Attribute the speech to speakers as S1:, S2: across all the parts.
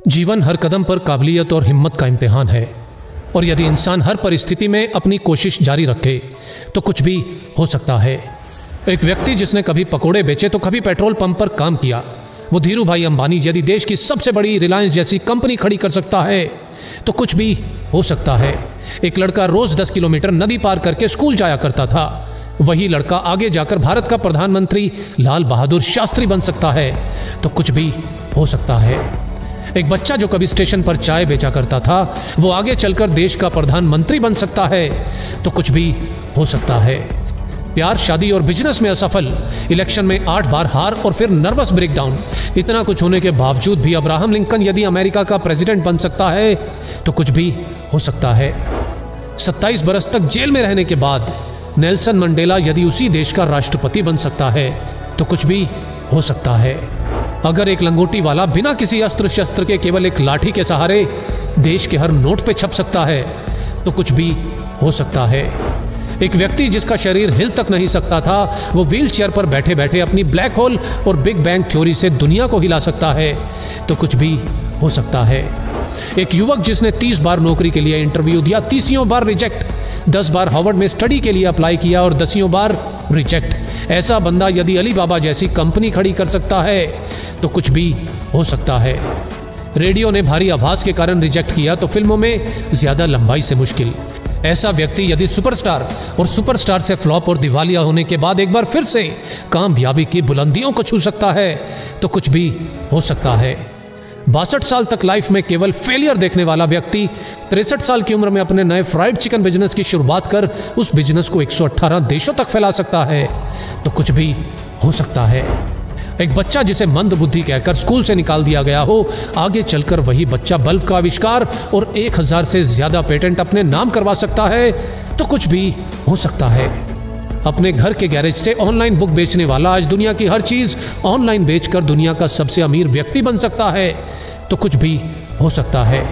S1: जीवन हर कदम पर काबिलियत और हिम्मत का इम्तिहान है, और यदि इंसान हर परिस्थिति में अपनी कोशिश जारी रखे तो कुछ भी हो सकता है। एक व्यक्ति जिसने कभी पकोड़े बेचे तो कभी पेट्रोल पंप पर काम किया, वो धीरू भाई अंबानी यदि देश की सबसे बड़ी रिलायंस जैसी कंपनी खड़ी कर सकता है तो कुछ भी हो सकता है। एक लड़का रोज 10 किलोमीटर नदी पार करके स्कूल जाया करता था, वही लड़का आगे जाकर भारत का प्रधानमंत्री लाल बहादुर शास्त्री बन सकता है तो कुछ भी हो सकता है। एक बच्चा जो कभी स्टेशन पर चाय बेचा करता था, वो आगे चलकर देश का प्रधानमंत्री बन सकता है तो कुछ भी हो सकता है। प्यार, शादी और बिजनेस में असफल, इलेक्शन में 8 बार हार और फिर नर्वस ब्रेकडाउन, इतना कुछ होने के बावजूद भी अब्राहम लिंकन यदि अमेरिका का प्रेसिडेंट बन सकता है तो कुछ भी हो सकता है। 27 बरस तक जेल में रहने के बाद नेल्सन मंडेला यदि उसी देश का राष्ट्रपति बन सकता है तो कुछ भी हो सकता है। अगर एक लंगोटी वाला बिना किसी अस्त्र शस्त्र के केवल एक लाठी के सहारे देश के हर नोट पे छप सकता है तो कुछ भी हो सकता है। एक व्यक्ति जिसका शरीर हिल तक नहीं सकता था, वो व्हील चेयर पर बैठे बैठे अपनी ब्लैक होल और बिग बैंग थ्योरी से दुनिया को हिला सकता है तो कुछ भी हो सकता है। एक युवक जिसने 30 बार नौकरी के लिए इंटरव्यू दिया, 30 बार रिजेक्ट, 10 बार हार्वर्ड में स्टडी के लिए अप्लाई किया और 10 बार रिजेक्ट, ऐसा बंदा यदि अली बाबा जैसी कंपनी खड़ी कर सकता है तो कुछ भी हो सकता है। रेडियो ने भारी आवाज के कारण रिजेक्ट किया तो फिल्मों में ज्यादा लंबाई से मुश्किल, ऐसा व्यक्ति यदि सुपरस्टार और सुपरस्टार से फ्लॉप और दिवालिया होने के बाद एक बार फिर से कामयाबी की बुलंदियों को छू सकता है तो कुछ भी हो सकता है। 62 साल तक लाइफ में केवल फेलियर देखने वाला व्यक्ति 63 साल की उम्र में अपने नए फ्राइड चिकन बिजनेस की शुरुआत कर उस बिजनेस को 118 देशों तक फैला सकता है तो कुछ भी हो सकता है। एक बच्चा जिसे मंद बुद्धि कहकर स्कूल से निकाल दिया गया हो, आगे चलकर वही बच्चा बल्ब का आविष्कार और 1000 से ज्यादा पेटेंट अपने नाम करवा सकता है तो कुछ भी हो सकता है। अपने घर के गैरेज से ऑनलाइन बुक बेचने वाला आज दुनिया की हर चीज ऑनलाइन बेचकर दुनिया का सबसे अमीर व्यक्ति बन सकता है तो कुछ भी हो सकता है।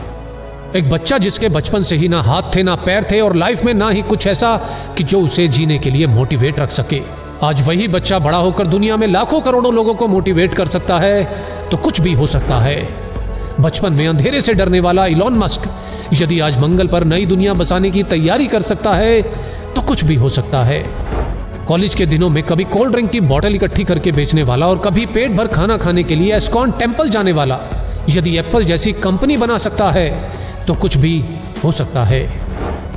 S1: एक बच्चा जिसके बचपन से ही ना हाथ थे ना पैर थे और लाइफ में ना ही कुछ ऐसा कि जो उसे जीने के लिए मोटिवेट रख सके, आज वही बच्चा बड़ा होकर दुनिया में लाखों करोड़ों लोगों को मोटिवेट कर सकता है तो कुछ भी हो सकता है। बचपन में अंधेरे से डरने वाला इलॉन मस्क यदि आज मंगल पर नई दुनिया बसाने की तैयारी कर सकता है तो कुछ भी हो सकता है। कॉलेज के दिनों में कभी कोल्ड ड्रिंक की बोतल इकट्ठी करके बेचने वाला और कभी पेट भर खाना खाने के लिए एस्कॉन टेम्पल जाने वाला यदि एप्पल जैसी कंपनी बना सकता है तो कुछ भी हो सकता है।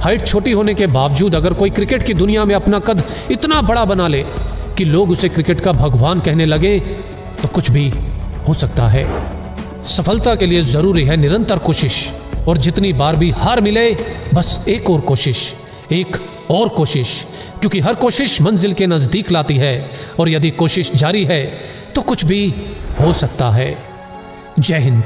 S1: हाइट छोटी होने के बावजूद अगर कोई क्रिकेट की दुनिया में अपना कद इतना बड़ा बना ले कि लोग उसे क्रिकेट का भगवान कहने लगे तो कुछ भी हो सकता है। सफलता के लिए जरूरी है निरंतर कोशिश, और जितनी बार भी हार मिले बस एक और कोशिश, एक और कोशिश, क्योंकि हर कोशिश मंजिल के नजदीक लाती है और यदि कोशिश जारी है तो कुछ भी हो सकता है। जय हिंद।